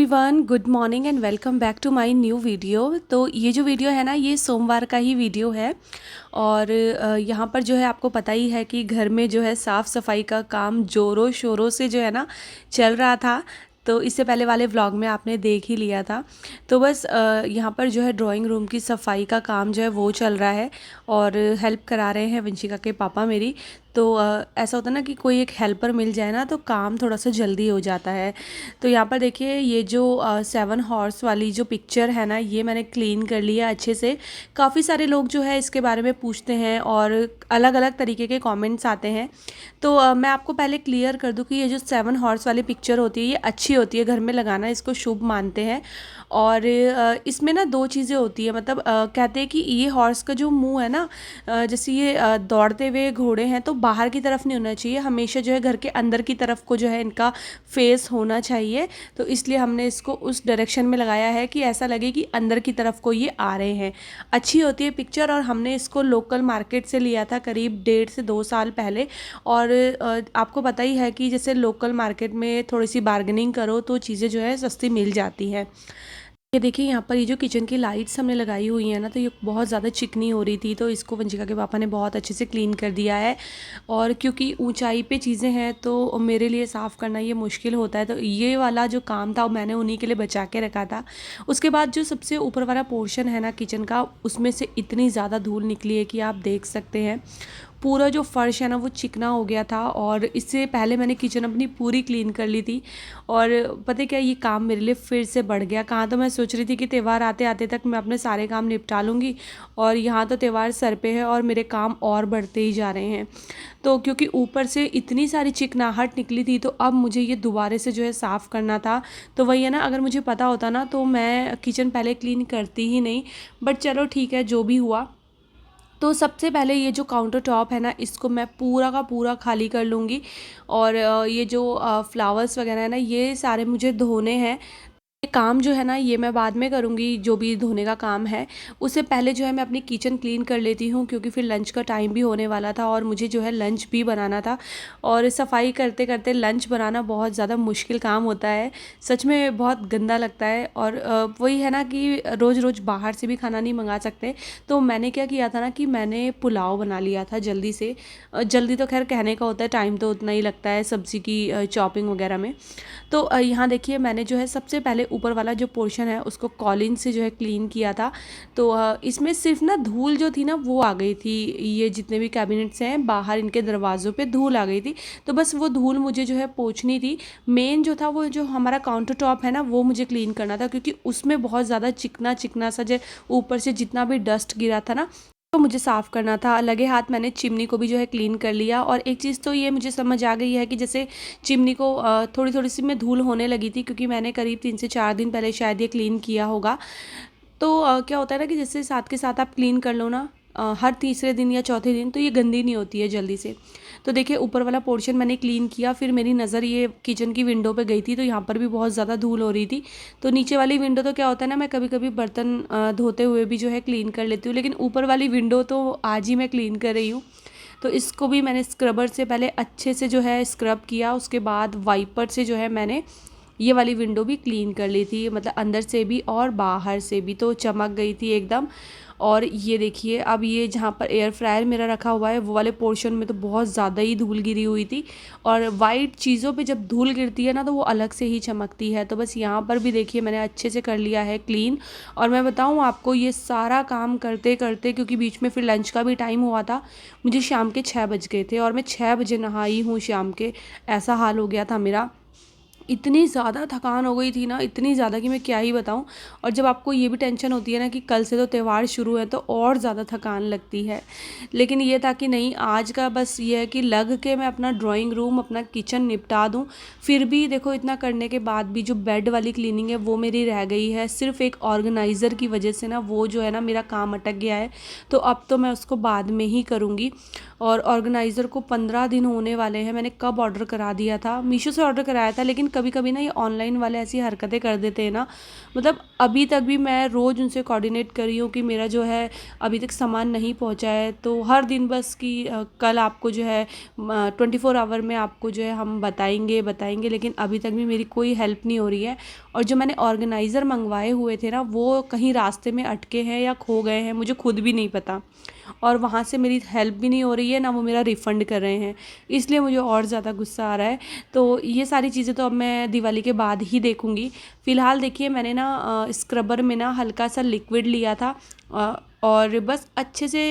Everyone, good morning and welcome back to my new video. तो ये जो video है ना, ये सोमवार का ही वीडियो है। और यहाँ पर जो है आपको पता ही है कि घर में जो है साफ़ सफाई का काम ज़ोरों शोरों से जो है ना चल रहा था। तो इससे पहले वाले व्लॉग में आपने देख ही लिया था। तो बस यहाँ पर जो है ड्राइंग रूम की सफाई का काम जो है वो चल रहा है और हेल्प करा रहे हैं वंशिका के पापा मेरी। तो ऐसा होता है ना कि कोई एक हेल्पर मिल जाए ना तो काम थोड़ा सा जल्दी हो जाता है। तो यहाँ पर देखिए, ये जो 7 हॉर्स वाली जो पिक्चर है ना, ये मैंने क्लीन कर लिया अच्छे से। काफ़ी सारे लोग जो है इसके बारे में पूछते हैं और अलग अलग तरीके के कमेंट्स आते हैं। तो मैं आपको पहले क्लियर कर दूं कि ये जो 7 हॉर्स वाली पिक्चर होती है ये अच्छी होती है, घर में लगाना इसको शुभ मानते हैं। और इसमें ना दो चीज़ें होती है, मतलब कहते हैं कि ये हॉर्स का जो मुंह है ना, जैसे ये दौड़ते हुए घोड़े हैं तो बाहर की तरफ नहीं होना चाहिए, हमेशा जो है घर के अंदर की तरफ को जो है इनका फेस होना चाहिए। तो इसलिए हमने इसको उस डायरेक्शन में लगाया है कि ऐसा लगे कि अंदर की तरफ को ये आ रहे हैं। अच्छी होती है पिक्चर। और हमने इसको लोकल मार्केट से लिया था करीब 1.5 से 2 साल पहले। और आपको पता ही है कि जैसे लोकल मार्केट में थोड़ी सी बार्गेनिंग करो तो चीज़ें जो है सस्ती मिल जाती हैं। ये देखिए, यहाँ पर ये जो किचन की लाइट्स हमने लगाई हुई है ना, तो ये बहुत ज़्यादा चिकनी हो रही थी, तो इसको वंशिका के पापा ने बहुत अच्छे से क्लीन कर दिया है। और क्योंकि ऊंचाई पे चीज़ें हैं तो मेरे लिए साफ़ करना ये मुश्किल होता है, तो ये वाला जो काम था मैंने उन्हीं के लिए बचा के रखा था। उसके बाद जो सबसे ऊपर वाला पोर्शन है ना किचन का, उसमें से इतनी ज़्यादा धूल निकली है कि आप देख सकते हैं। पूरा जो फ़र्श है ना वो चिकना हो गया था। और इससे पहले मैंने किचन अपनी पूरी क्लीन कर ली थी। और पता है क्या, ये काम मेरे लिए फिर से बढ़ गया। कहाँ तो मैं सोच रही थी कि त्यौहार आते आते तक मैं अपने सारे काम निपटा लूँगी, और यहाँ तो त्यौहार सर पे है और मेरे काम और बढ़ते ही जा रहे हैं। तो क्योंकि ऊपर से इतनी सारी चिकनाहट निकली थी तो अब मुझे ये दोबारा से जो है साफ़ करना था। तो वही है ना, अगर मुझे पता होता ना तो मैं किचन पहले क्लीन करती ही नहीं। बट चलो ठीक है, जो भी हुआ। तो सबसे पहले ये जो काउंटर टॉप है ना, इसको मैं पूरा का पूरा खाली कर लूँगी। और ये जो फ्लावर्स वगैरह है ना, ये सारे मुझे धोने हैं। ये काम जो है ना ये मैं बाद में करूँगी, जो भी धोने का काम है। उससे पहले जो है मैं अपनी किचन क्लीन कर लेती हूँ, क्योंकि फिर लंच का टाइम भी होने वाला था और मुझे जो है लंच भी बनाना था। और सफाई करते करते लंच बनाना बहुत ज़्यादा मुश्किल काम होता है, सच में बहुत गंदा लगता है। और वही है ना कि रोज़ रोज़ बाहर से भी खाना नहीं मंगा सकते। तो मैंने क्या किया था ना कि मैंने पुलाव बना लिया था जल्दी से। जल्दी तो खैर कहने का होता है, टाइम तो उतना ही लगता है सब्ज़ी की चॉपिंग वगैरह में। तो यहाँ देखिए, मैंने जो है सबसे पहले ऊपर वाला जो पोर्शन है उसको कॉलिन से जो है क्लीन किया था। तो इसमें सिर्फ ना धूल जो थी ना वो आ गई थी। ये जितने भी कैबिनेट्स हैं बाहर, इनके दरवाज़ों पे धूल आ गई थी। तो बस वो धूल मुझे जो है पोंछनी थी। मेन जो था वो जो हमारा काउंटर टॉप है ना वो मुझे क्लीन करना था, क्योंकि उसमें बहुत ज़्यादा चिकना चिकना सा जो ऊपर से जितना भी डस्ट गिरा था ना, तो मुझे साफ़ करना था। लगे हाथ मैंने चिमनी को भी जो है क्लीन कर लिया। और एक चीज़ तो ये मुझे समझ आ गई है कि जैसे चिमनी को थोड़ी थोड़ी सी में धूल होने लगी थी, क्योंकि मैंने करीब 3 से 4 दिन पहले शायद ये क्लीन किया होगा। तो क्या होता है ना कि जैसे साथ के साथ आप क्लीन कर लो ना, हर तीसरे दिन या चौथे दिन, तो ये गंदी नहीं होती है जल्दी से। तो देखिए, ऊपर वाला पोर्शन मैंने क्लीन किया, फिर मेरी नज़र ये किचन की विंडो पे गई थी, तो यहाँ पर भी बहुत ज़्यादा धूल हो रही थी। तो नीचे वाली विंडो तो क्या होता है ना, मैं कभी कभी बर्तन धोते हुए भी जो है क्लीन कर लेती हूँ, लेकिन ऊपर वाली विंडो तो आज ही मैं क्लीन कर रही हूँ। तो इसको भी मैंने स्क्रबर से पहले अच्छे से जो है स्क्रब किया, उसके बाद वाइपर से जो है मैंने ये वाली विंडो भी क्लीन कर ली थी, मतलब अंदर से भी और बाहर से भी, तो चमक गई थी एकदम। और ये देखिए, अब ये जहाँ पर एयर फ्रायर मेरा रखा हुआ है वो वाले पोर्शन में तो बहुत ज़्यादा ही धूल गिरी हुई थी। और वाइट चीज़ों पे जब धूल गिरती है ना तो वो अलग से ही चमकती है। तो बस यहाँ पर भी देखिए मैंने अच्छे से कर लिया है क्लीन। और मैं बताऊँ आपको, ये सारा काम करते करते, क्योंकि बीच में फिर लंच का भी टाइम हुआ था, मुझे शाम के 6 बज गए थे और मैं 6 बजे नहाई हूँ शाम के। ऐसा हाल हो गया था मेरा। इतनी ज़्यादा थकान हो गई थी ना, इतनी ज़्यादा कि मैं क्या ही बताऊँ। और जब आपको ये भी टेंशन होती है ना कि कल से तो त्यौहार शुरू है, तो और ज़्यादा थकान लगती है। लेकिन ये था कि नहीं, आज का बस ये है कि लग के मैं अपना ड्राइंग रूम, अपना किचन निपटा दूँ। फिर भी देखो, इतना करने के बाद भी जो बेड वाली क्लीनिंग है वो मेरी रह गई है, सिर्फ एक ऑर्गेनाइज़र की वजह से ना वो जो है ना मेरा काम अटक गया है। तो अब तो मैं उसको बाद में ही करूँगी। और ऑर्गेनाइज़र को 15 दिन होने वाले हैं। मैंने कब ऑर्डर करा दिया था, मीशो से ऑर्डर कराया था, लेकिन कभी कभी ना ये ऑनलाइन वाले ऐसी हरकतें कर देते हैं ना, मतलब अभी तक भी मैं रोज़ उनसे कोऑर्डिनेट कर रही हूँ कि मेरा जो है अभी तक सामान नहीं पहुँचा है। तो हर दिन बस कि कल आपको जो है 24 आवर में आपको जो है हम बताएंगे बताएंगे, लेकिन अभी तक भी मेरी कोई हेल्प नहीं हो रही है। और जो मैंने ऑर्गेनाइज़र मंगवाए हुए थे ना, वो कहीं रास्ते में अटके हैं या खो गए हैं, मुझे खुद भी नहीं पता। और वहाँ से मेरी हेल्प भी नहीं हो रही है, ना वो मेरा रिफ़ंड कर रहे हैं, इसलिए मुझे और ज़्यादा गुस्सा आ रहा है। तो ये सारी चीज़ें तो अब मैं दिवाली के बाद ही देखूँगी। फ़िलहाल देखिए मैंने ना स्क्रबर में ना हल्का सा लिक्विड लिया था, और बस अच्छे से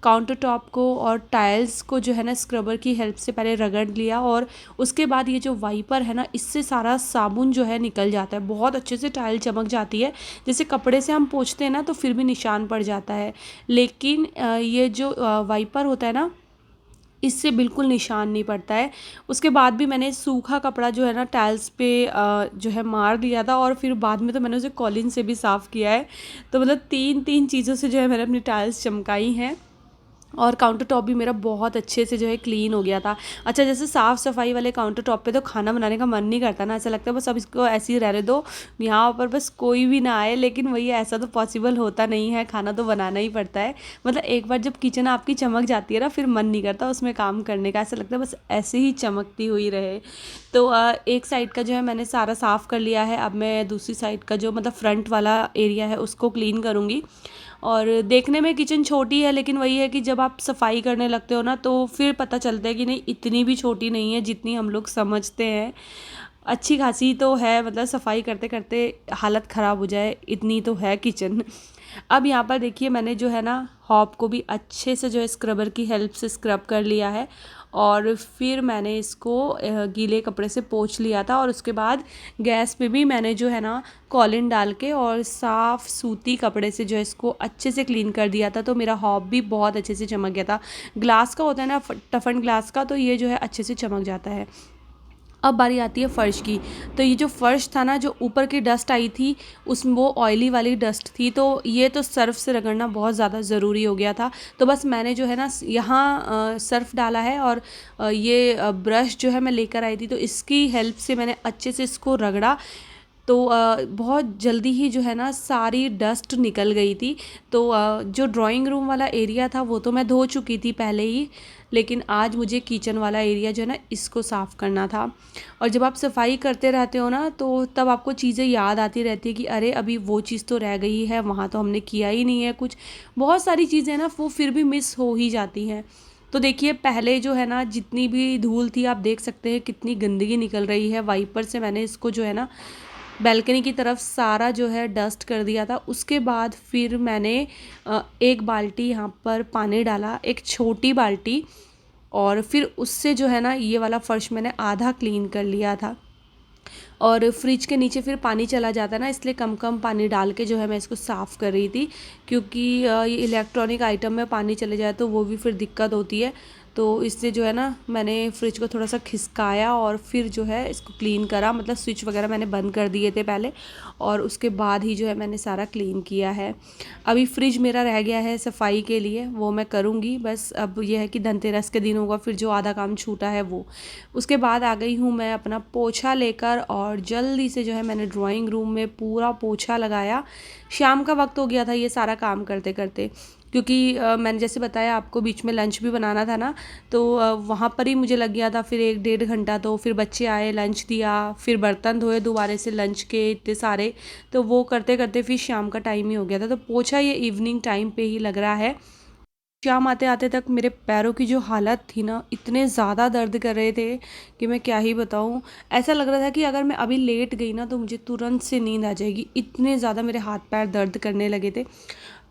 काउंटर टॉप को और टाइल्स को जो है ना स्क्रबर की हेल्प से पहले रगड़ लिया, और उसके बाद ये जो वाइपर है ना, इससे सारा साबुन जो है निकल जाता है, बहुत अच्छे से टाइल चमक जाती है। जैसे कपड़े से हम पोंछते हैं ना तो फिर भी निशान पड़ जाता है, लेकिन ये जो वाइपर होता है ना, इससे बिल्कुल निशान नहीं पड़ता है। उसके बाद भी मैंने सूखा कपड़ा जो है ना टाइल्स पे जो है मार दिया था, और फिर बाद में तो मैंने उसे कॉलिन से भी साफ़ किया है। तो मतलब तीन तीन चीज़ों से जो है मैंने अपनी टाइल्स चमकाई हैं, और काउंटर टॉप भी मेरा बहुत अच्छे से जो है क्लीन हो गया था। अच्छा, जैसे साफ़ सफाई वाले काउंटर टॉप पे तो खाना बनाने का मन नहीं करता ना, ऐसा लगता है बस अब इसको ऐसे ही रहने दो, यहाँ पर बस कोई भी ना आए। लेकिन वही ऐसा तो पॉसिबल होता नहीं है, खाना तो बनाना ही पड़ता है। मतलब एक बार जब किचन आपकी चमक जाती है ना, फिर मन नहीं करता उसमें काम करने का, ऐसा लगता है बस ऐसे ही चमकती हुई रहे। तो एक साइड का जो है मैंने सारा साफ़ कर लिया है। अब मैं दूसरी साइड का जो मतलब फ्रंट वाला एरिया है उसको क्लीन करूँगी। और देखने में किचन छोटी है, लेकिन वही है कि जब आप सफाई करने लगते हो ना, तो फिर पता चलता है कि नहीं, इतनी भी छोटी नहीं है जितनी हम लोग समझते हैं। अच्छी खासी तो है, मतलब सफाई करते करते हालत ख़राब हो जाए इतनी तो है किचन। अब यहाँ पर देखिए मैंने जो है ना हॉब को भी अच्छे से जो है स्क्रबर की हेल्प से स्क्रब कर लिया है, और फिर मैंने इसको गीले कपड़े से पोंछ लिया था। और उसके बाद गैस पे भी मैंने जो है ना कॉलिन डाल के और साफ़ सूती कपड़े से जो है इसको अच्छे से क्लीन कर दिया था। तो मेरा हॉब भी बहुत अच्छे से चमक गया था। ग्लास का होता है ना, टफन ग्लास का, तो ये जो है अच्छे से चमक जाता है। अब बारी आती है फ़र्श की। तो ये जो फ़र्श था ना, जो ऊपर की डस्ट आई थी उसमें वो ऑयली वाली डस्ट थी, तो ये तो सर्फ़ से रगड़ना बहुत ज़्यादा ज़रूरी हो गया था। तो बस मैंने जो है ना यहाँ सर्फ़ डाला है, और ये ब्रश जो है मैं लेकर आई थी, तो इसकी हेल्प से मैंने अच्छे से इसको रगड़ा। तो बहुत जल्दी ही जो है ना सारी डस्ट निकल गई थी। तो जो ड्राइंग रूम वाला एरिया था वो तो मैं धो चुकी थी पहले ही, लेकिन आज मुझे किचन वाला एरिया जो है ना इसको साफ़ करना था। और जब आप सफाई करते रहते हो ना, तो तब आपको चीज़ें याद आती रहती है कि अरे अभी वो चीज़ तो रह गई है, वहाँ तो हमने किया ही नहीं है कुछ। बहुत सारी चीज़ें ना वो फिर भी मिस हो ही जाती हैं। तो देखिए पहले जो है ना जितनी भी धूल थी, आप देख सकते हैं कितनी गंदगी निकल रही है। वाइपर से मैंने इसको जो है ना बैल्कनी की तरफ सारा जो है डस्ट कर दिया था। उसके बाद फिर मैंने एक बाल्टी यहाँ पर पानी डाला, एक छोटी बाल्टी, और फिर उससे जो है ना ये वाला फ़र्श मैंने आधा क्लीन कर लिया था। और फ्रिज के नीचे फिर पानी चला जाता है ना, इसलिए कम कम पानी डाल के जो है मैं इसको साफ़ कर रही थी, क्योंकि ये इलेक्ट्रॉनिक आइटम में पानी चले जाए तो वो भी फिर दिक्कत होती है। तो इससे जो है ना मैंने फ्रिज को थोड़ा सा खिसकाया और फिर जो है इसको क्लीन करा, मतलब स्विच वगैरह मैंने बंद कर दिए थे पहले, और उसके बाद ही जो है मैंने सारा क्लीन किया है। अभी फ्रिज मेरा रह गया है सफाई के लिए, वो मैं करूँगी बस। अब यह है कि धनतेरस के दिन होगा फिर जो आधा काम छूटा है वो। उसके बाद आ गई हूँ मैं अपना पोछा लेकर, और जल्दी से जो है मैंने ड्राइंग रूम में पूरा पोछा लगाया। शाम का वक्त हो गया था ये सारा काम करते करते, क्योंकि मैंने जैसे बताया आपको बीच में लंच भी बनाना था ना, तो वहाँ पर ही मुझे लग गया था फिर 1 डेढ़ घंटा। तो फिर बच्चे आए, लंच दिया, फिर बर्तन धोए दोबारा से लंच के इतने सारे, तो वो करते करते फिर शाम का टाइम ही हो गया था। तो पोछा ये इवनिंग टाइम पे ही लग रहा है। शाम आते आते तक मेरे पैरों की जो हालत थी ना, इतने ज़्यादा दर्द कर रहे थे कि मैं क्या ही बताऊँ। ऐसा लग रहा था कि अगर मैं अभी लेट गई ना तो मुझे तुरंत से नींद आ जाएगी, इतने ज़्यादा मेरे हाथ पैर दर्द करने लगे थे।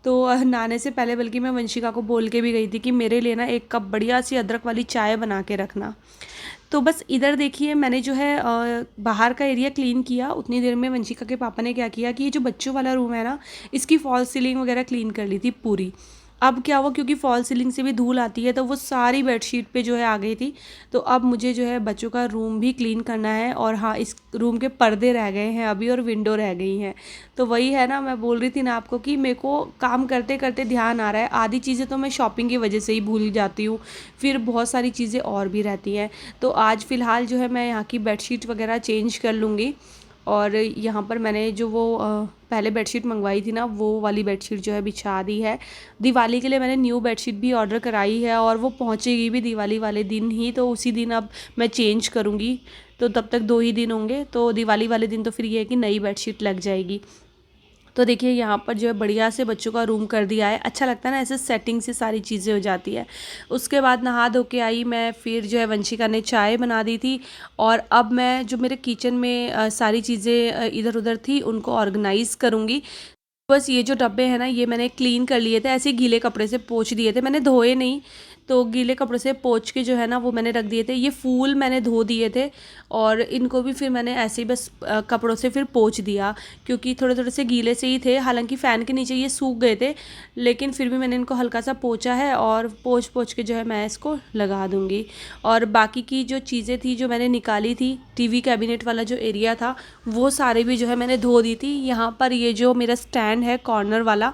तो नहाने से पहले बल्कि मैं वंशिका को बोल के भी गई थी कि मेरे लिए ना 1 कप बढ़िया सी अदरक वाली चाय बना के रखना। तो बस इधर देखिए मैंने जो है बाहर का एरिया क्लीन किया। उतनी देर में वंशिका के पापा ने क्या किया कि ये जो बच्चों वाला रूम है ना, इसकी फॉल्स सीलिंग वगैरह क्लीन कर ली थी पूरी। अब क्या हुआ, क्योंकि फॉल सीलिंग से भी धूल आती है तो वो सारी बेडशीट पे जो है आ गई थी। तो अब मुझे जो है बच्चों का रूम भी क्लीन करना है, और हाँ, इस रूम के पर्दे रह गए हैं अभी और विंडो रह गई हैं। तो वही है ना, मैं बोल रही थी ना आपको कि मेरे को काम करते करते ध्यान आ रहा है, आधी चीज़ें तो मैं शॉपिंग की वजह से ही भूल जाती हूँ, फिर बहुत सारी चीज़ें और भी रहती हैं। तो आज फ़िलहाल जो है मैं यहाँ की बेडशीट वगैरह चेंज कर लूँगी। और यहाँ पर मैंने जो वो पहले बेडशीट मंगवाई थी ना, वो वाली बेडशीट जो है बिछा दी है। दिवाली के लिए मैंने न्यू बेडशीट भी ऑर्डर कराई है, और वो पहुँचेगी भी दिवाली वाले दिन ही, तो उसी दिन अब मैं चेंज करूँगी। तो तब तक 2 ही दिन होंगे, तो दिवाली वाले दिन तो फिर ये है कि नई बेडशीट लग जाएगी। तो देखिए यहाँ पर जो है बढ़िया से बच्चों का रूम कर दिया है। अच्छा लगता है ना, ऐसे सेटिंग से सारी चीज़ें हो जाती है। उसके बाद नहा धो के आई मैं, फिर जो है वंशिका ने चाय बना दी थी, और अब मैं जो मेरे किचन में सारी चीज़ें इधर उधर थी उनको ऑर्गेनाइज़ करूँगी। बस ये जो डब्बे हैं ना, ये मैंने क्लीन कर लिए थे, ऐसे ही गीले कपड़े से पोंछ दिए थे, मैंने धोए नहीं। तो गीले कपड़े से पोंछ के जो है ना वो मैंने रख दिए थे। ये फूल मैंने धो दिए थे, और इनको भी फिर मैंने ऐसे ही बस कपड़ों से फिर पोंछ दिया, क्योंकि थोड़े थोड़े से गीले से ही थे। हालांकि फ़ैन के नीचे ये सूख गए थे, लेकिन फिर भी मैंने इनको हल्का सा पोंछा है, और पोंछ पोंछ के जो है मैं इसको लगा दूँगी। और बाकी की जो चीज़ें थी जो मैंने निकाली थी, टीवी कैबिनेट वाला जो एरिया था, वो सारे भी जो है मैंने धो दी थी। यहाँ पर ये जो मेरा स्टैंड है कॉर्नर वाला,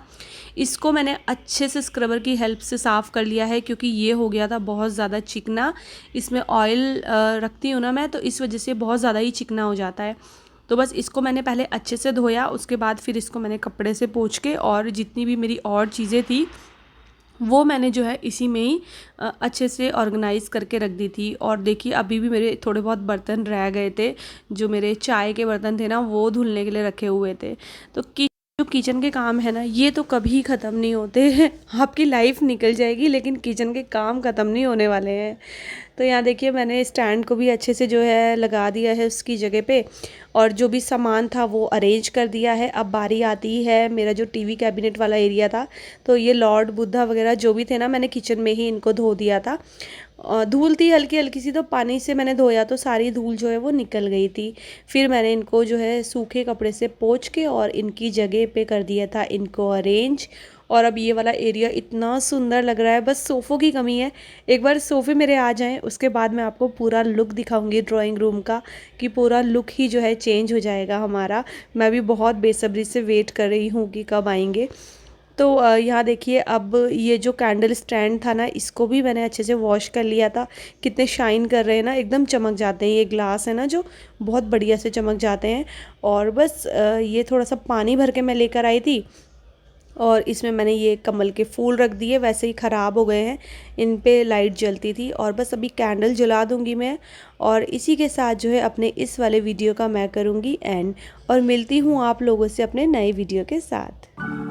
इसको मैंने अच्छे से स्क्रबर की हेल्प से साफ़ कर लिया है, क्योंकि ये हो गया था बहुत ज़्यादा चिकना। इसमें ऑयल रखती हूँ ना मैं, तो इस वजह से बहुत ज़्यादा ही चिकना हो जाता है। तो बस इसको मैंने पहले अच्छे से धोया, उसके बाद फिर इसको मैंने कपड़े से पोंछ के, और जितनी भी मेरी और चीज़ें थी वो मैंने जो है इसी में ही अच्छे से ऑर्गेनाइज़ करके रख दी थी। और देखिए अभी भी मेरे थोड़े बहुत बर्तन रह गए थे, जो मेरे चाय के बर्तन थे ना, वो धुलने के लिए रखे हुए थे। तो जो किचन के काम है ना, ये तो कभी ख़त्म नहीं होते हैं। आपकी लाइफ निकल जाएगी लेकिन किचन के काम ख़त्म नहीं होने वाले हैं। तो यहाँ देखिए मैंने स्टैंड को भी अच्छे से जो है लगा दिया है उसकी जगह पे, और जो भी सामान था वो अरेंज कर दिया है। अब बारी आती है मेरा जो टीवी कैबिनेट वाला एरिया था, तो ये लॉर्ड बुद्धा वगैरह जो भी थे ना, मैंने किचन में ही इनको धो दिया था। धूल थी हल्की हल्की सी, तो पानी से मैंने धोया तो सारी धूल जो है वो निकल गई थी। फिर मैंने इनको जो है सूखे कपड़े से पोंछ के और इनकी जगह पे कर दिया था इनको अरेंज। और अब ये वाला एरिया इतना सुंदर लग रहा है, बस सोफ़ों की कमी है। एक बार सोफ़े मेरे आ जाएं, उसके बाद मैं आपको पूरा लुक दिखाऊंगी ड्राइंग रूम का, कि पूरा लुक ही जो है चेंज हो जाएगा हमारा। मैं भी बहुत बेसब्री से वेट कर रही हूँ कि कब आएंगे। तो यहाँ देखिए अब ये जो कैंडल स्टैंड था ना, इसको भी मैंने अच्छे से वॉश कर लिया था। कितने शाइन कर रहे हैं ना, एकदम चमक जाते हैं। ये ग्लास है ना जो, बहुत बढ़िया से चमक जाते हैं। और बस ये थोड़ा सा पानी भर के मैं लेकर आई थी, और इसमें मैंने ये कमल के फूल रख दिए, वैसे ही ख़राब हो गए हैं, इन पे लाइट जलती थी। और बस अभी कैंडल जला दूंगी मैं, और इसी के साथ जो है अपने इस वाले वीडियो का मैं करूँगी एंड, और मिलती हूँ आप लोगों से अपने नए वीडियो के साथ।